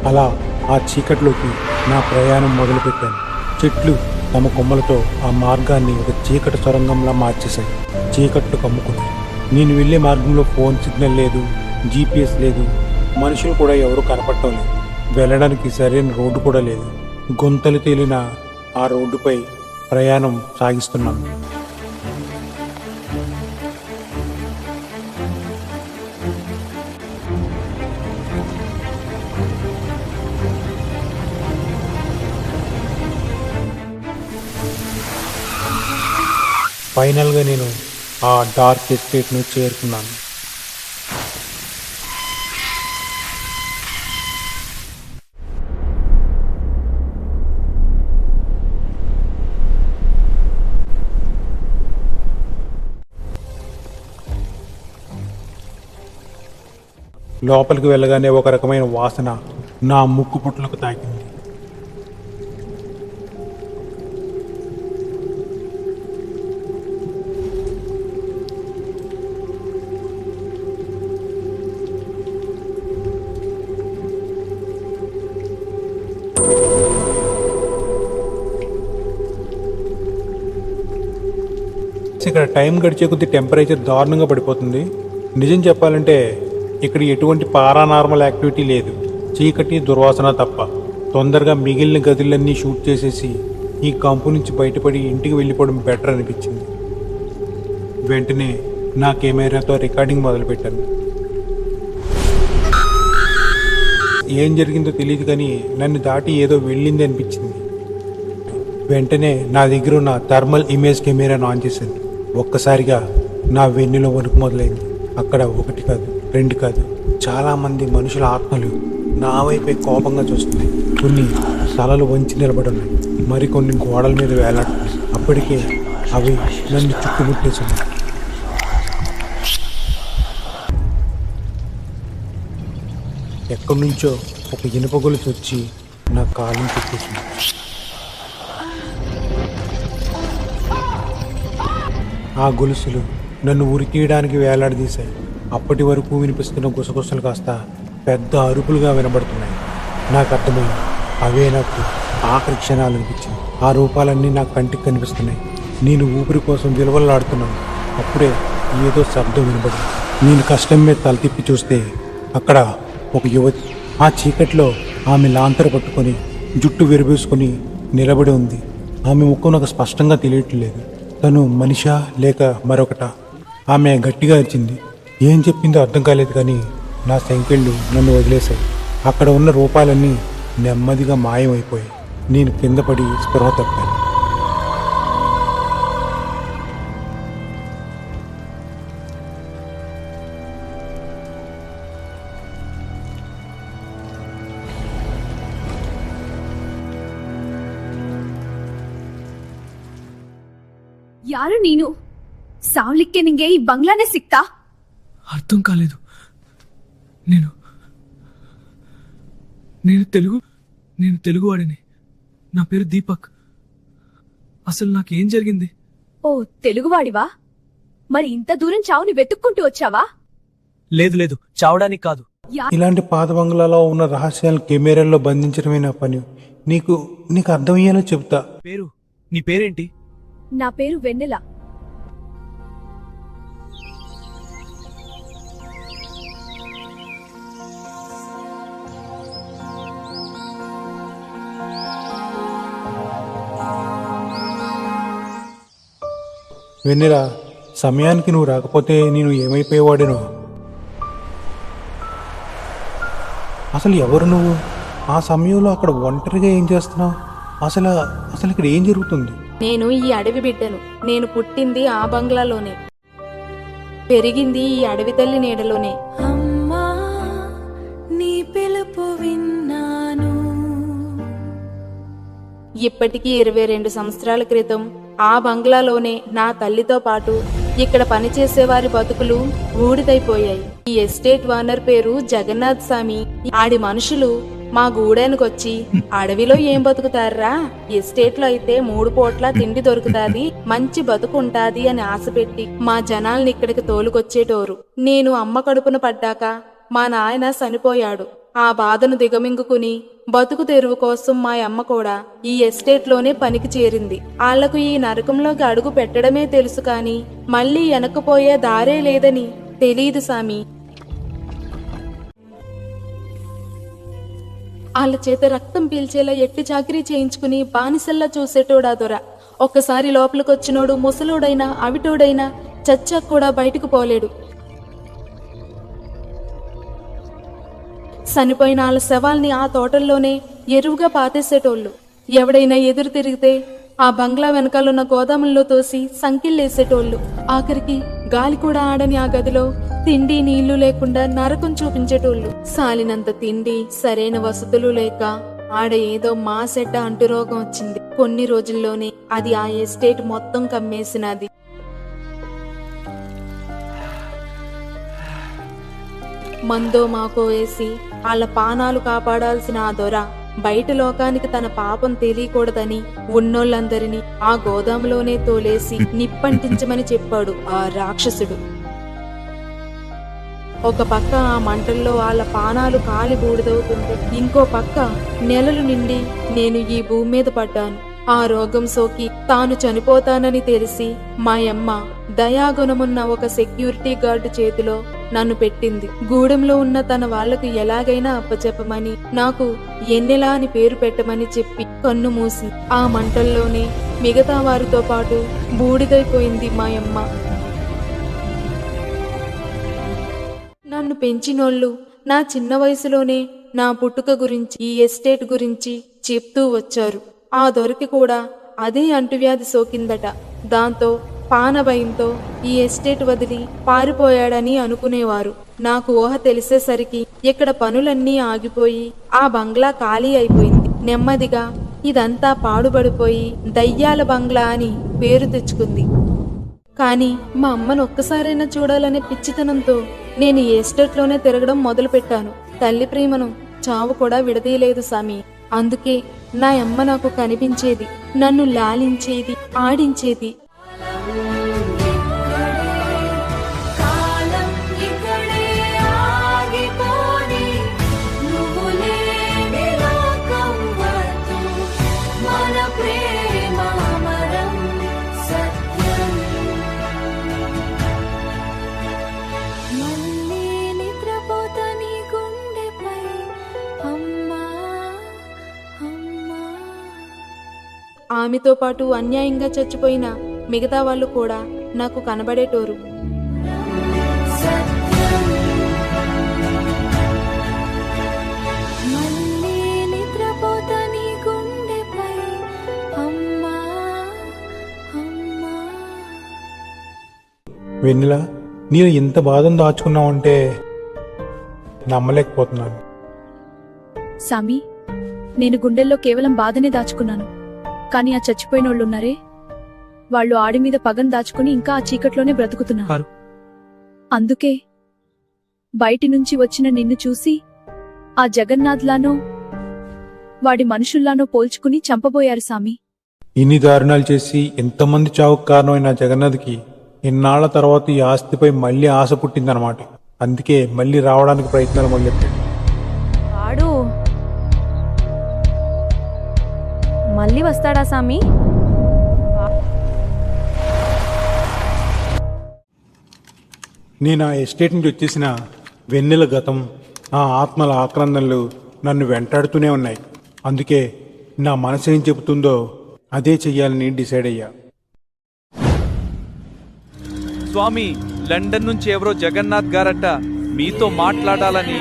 అలా ఆ చీకట్లోకి నా ప్రయాణం మొదలుపెట్టాను. చెట్లు తమ కొమ్మలతో ఆ మార్గాన్ని ఒక చీకటి సొరంగంలా మార్చేశాయి. చీకట్లు కమ్ముకున్నాయి. నేను వెళ్ళే మార్గంలో ఫోన్ సిగ్నల్ లేదు, జీపీఎస్ లేదు, మనుషులు కూడా ఎవరూ కనపడటం లేదు. వెళ్ళడానికి సరైన రోడ్డు కూడా లేదు. గుంతలు తేలిన ఆ రోడ్డుపై ప్రయాణం సాగిస్తున్నాను. ఫైనల్గా నేను ఆ డార్క్ ఎస్టేట్ను చేరుకున్నాను. లోపలికి వెళ్ళగానే ఒక రకమైన వాసన నా ముక్కు పుట్లకు తాకింది. ఇక్కడ టైం గడిచే కొద్దీ టెంపరేచర్ దారుణంగా పడిపోతుంది. నిజం చెప్పాలంటే ఇక్కడ ఎటువంటి పారానార్మల్ యాక్టివిటీ లేదు, చీకటి దుర్వాసన తప్ప. తొందరగా మిగిలిన గదులన్నీ షూట్ చేసేసి ఈ కంపు నుంచి బయటపడి ఇంటికి వెళ్ళిపోవడం బెటర్ అనిపించింది. వెంటనే నా కెమెరాతో రికార్డింగ్ మొదలుపెట్టాను. ఏం జరిగిందో తెలియదు కానీ నన్ను దాటి ఏదో వెళ్ళింది అనిపించింది. వెంటనే నా దగ్గర ఉన్న థర్మల్ ఇమేజ్ కెమెరాను ఆన్ చేశాను. ఒక్కసారిగా నా వెన్నులో వణుకు మొదలైంది. అక్కడ ఒకటి కాదు, రెండు కాదు, చాలామంది మనుషుల ఆత్మలు నా వైపే కోపంగా చూస్తున్నాయి. కొన్ని తలలు వంచి నిలబడున్నాయి, మరికొన్ని గోడల మీద వేలాడుతున్నాయి. అప్పటికే అవి నన్ను చుట్టుముట్టేస్తున్నాయి. ఎక్కడి నుంచో ఒక ఇనుప గొలుసు వచ్చి నా కాళ్ళని చుట్టేసింది. ఆ గొలుసులు నన్ను ఉరికీయడానికి వేలాడదీశాయి. అప్పటి వరకు వినిపిస్తున్న గుసగుసలు కాస్త పెద్ద అరుపులుగా వినబడుతున్నాయి. నాకు అర్థమైంది, అవే నాకు ఆఖరి క్షణాలు అనిపించింది. ఆ రూపాలన్నీ నా కంటికి కనిపిస్తున్నాయి. నేను ఊపిరి కోసం విలువలాడుతున్నాను. అప్పుడే ఏదో శబ్దం వినబడింది. నేను కష్టం మీద తల తిప్పి చూస్తే అక్కడ ఒక యువతి ఆ చీకట్లో ఆమె లాంతర పట్టుకొని జుట్టు విరబూసుకొని నిలబడి ఉంది. ఆమె ముఖం నాకు స్పష్టంగా తెలియట్లేదు. తను మనిషా లేక మరొకట? ఆమె గట్టిగా అరిచింది. ఏం చెప్పిందో అర్థం కాలేదు కానీ నా సంకెళ్ళు నన్ను వదిలేశాయి. అక్కడ ఉన్న రూపాలన్నీ నెమ్మదిగా మాయమైపోయాయి. నేను కింద పడి స్పృహ తప్పాను. ಯಾರು ನೀನು? ಸಾವ್ಲಿಕ್ಕೆ ನಿಂಗೆ ಈ ಬಂಗ್ಲಾನೇ ಸಿಕ್ತಾ? అర్థం కాలేదు. నేను తెలుగువాడిని. నా పేరు దీపక్. అసలు నాకేం జరిగింది? ఓ తెలుగువాడివా? మరి ఇంత దూరం చావుని వెతుక్కుంటూ వచ్చావా? లేదు, చావడానికి కాదు. ఇలాంటి పాత బంగ్లాలో ఉన్న రహస్యాలను కెమెరాల్లో బంధించడమే నా పని. నీకు అర్థమయ్యేలా చెబుతా. నీ పేరేంటి? నా పేరు వెన్నెల. వెన్నెల, సమయానికి నువ్వు రాకపోతే నేను ఏమైపోయేవాడినో. అసలు ఎవరు నువ్వు? ఆ సమయంలో అక్కడ ఒంటరిగా ఏం చేస్తున్నావు? అసలు ఇక్కడ ఏం జరుగుతుంది? నేను ఈ అడవి బిడ్డను. నేను పుట్టింది ఆ బంగ్లాలోనే, పెరిగింది ఈ అడవి తల్లి నీడలోనే. అమ్మా, నీ పిలుపు విన్నాను. ఇప్పటికీ 22 సంవత్సరాల క్రితం ఆ బంగ్లాలోనే నా తల్లితో పాటు ఇక్కడ పనిచేసేవారి బతుకులు ఊడిదైపోయాయి. ఈ ఎస్టేట్ ఓనర్ పేరు జగన్నాథ్ స్వామి. ఆడి మనుషులు మా గూడానికొచ్చి అడవిలో ఏం బతుకుతారా, ఎస్టేట్ లో అయితే 3 పూట్ల తిండి దొరుకుతాది, మంచి బతుకుంటాది అని ఆశపెట్టి మా జనాల్ని ఇక్కడికి తోలుకొచ్చేటోరు. నేను అమ్మ కడుపున పడ్డాక మా నాయన చనిపోయాడు. ఆ బాధను దిగమింగుకుని బతుకు తెరువు కోసం మా అమ్మ కూడా ఈ ఎస్టేట్లోనే పనికి చేరింది. వాళ్లకు ఈ నరకంలోకి అడుగు పెట్టడమే తెలుసు కాని మళ్ళీ వెనకపోయే దారే లేదని తెలీదు సామి. వాళ్ళ చేత రక్తం పీల్చేలా ఎట్టి చాకరీ చేయించుకుని బానిసల్లా చూసేటోడా దొర. ఒక్కసారి లోపలికొచ్చినోడు ముసలోడైనా అవిటోడైనా చచ్చాక కూడా బయటకు పోలేడు. చనిపోయిన వాళ్ళ శవాల్ని ఆ తోటల్లోనే ఎరువుగా పాతేసేటోళ్ళు. ఎవడైనా ఎదురు తిరిగితే ఆ బంగ్లా వెనకాలన్న గోదాముల్లో తోసి సంకిళ్ళేసేటోళ్ళు. ఆఖరికి గాలి కూడా ఆడని ఆ గదిలో తిండి నీళ్లు లేకుండా నరకం చూపించేటోళ్ళు. సాలినంత తిండి సరైన వసతులు లేక ఆడ ఏదో మాసెట్ట అంటురోగం వచ్చింది. కొన్ని రోజుల్లోనే అది ఆ ఎస్టేట్ మొత్తం కమ్మేసినది. మందో మాకో వేసి వాళ్ళ పానాలు కాపాడాల్సిన ఆ దొర బయట లోకానికి తన పాపం తెలియకూడదని ఉన్నోళ్ళందరినీ ఆ గోదాములోనే తోలేసి నిప్పంటించమని చెప్పాడు ఆ రాక్షసుడు. ఒక పక్క ఆ మంటల్లో వాళ్ళ పానాలు కాలి బూడిదవుతుంది, ఇంకో పక్క నెలలు నిండి నేను ఈ భూమి మీద పడ్డాను. ఆ రోగం సోకి తాను చనిపోతానని తెలిసి మా అమ్మ దయాగుణమున్న ఒక సెక్యూరిటీ గార్డు చేతిలో నన్ను పెట్టింది. గూడెంలో ఉన్న తన వాళ్లకు ఎలాగైనా అప్పచెప్పమని, నాకు ఎన్నెలా అని పేరు పెట్టమని చెప్పి కన్ను మూసి ఆ మంటల్లోనే మిగతా వారితో పాటు బూడిదైపోయింది మా అమ్మ. నన్ను పెంచినోళ్ళు నా చిన్న వయసులోనే నా పుట్టుక గురించి ఈ ఎస్టేట్ గురించి చెప్తూ వచ్చారు. ఆ దొరికి కూడా అదే అంటువ్యాధి సోకిందట. దాంతో పానభయంతో ఈ ఎస్టేట్ వదిలి పారిపోయాడని అనుకునేవారు. నాకు ఊహ తెలిసేసరికి ఇక్కడ పనులన్నీ ఆగిపోయి ఆ బంగ్లా ఖాళీ అయిపోయింది. నెమ్మదిగా ఇదంతా పాడుబడిపోయి దయ్యాల బంగ్లా అని పేరు తెచ్చుకుంది. కానీ మా అమ్మను ఒక్కసారైనా చూడాలనే పిచ్చితనంతో నేను ఈ ఎస్టేట్లోనే తిరగడం మొదలు పెట్టాను. తల్లి ప్రేమను చావు కూడా విడదీయలేదు సామి. అందుకే నా అమ్మ నాకు కనిపించేది, నన్ను లాలించేది, ఆడించేది. ఆమెతో పాటు అన్యాయంగా చచ్చిపోయిన మిగతా వాళ్ళు కూడా నాకు కనబడేటోరు. వెన్నెల, నేను ఇంత బాధను దాచుకున్నావంటే నమ్మలేకపోతున్నాను. సామి, నేను గుండెల్లో కేవలం బాధనే దాచుకున్నాను. కానీ ఆ చచ్చిపోయినోళ్ళున్నారే, వాళ్ళు ఆడి మీద పగను దాచుకుని ఇంకా ఆ చీకట్లోనే బ్రతుకుతున్నారు. అందుకే బయటి నుంచి వచ్చిన నిన్ను చూసి ఆ జగన్నాథ్లానో వాడి మనుషుల్లానో పోల్చుకుని చంపబోయారు సామి. ఇన్ని దారుణాలు చేసి ఎంతమంది చావుకు కారణమైన జగన్నాథ్కి ఇన్నాళ్ల తర్వాత ఈ ఆస్తిపై మళ్లీ ఆశ పుట్టిందనమాట. అందుకే మళ్లీ రావడానికి ప్రయత్నాలు మొదలెట్టాడు. వాడు మళ్ళీ వస్తాడా సామి? నేను ఆ ఎస్టేట్ నుంచి వచ్చేసిన వెన్నెల గతం, ఆ ఆత్మల ఆక్రందనలు నన్ను వెంటాడుతూనే ఉన్నాయి. అందుకే నా మనసు ఏం చెబుతుందో అదే చెయ్యాలని డిసైడ్ అయ్యా. స్వామి, లండన్ నుంచి ఎవరో జగన్నాథ్ గారట మీతో మాట్లాడాలని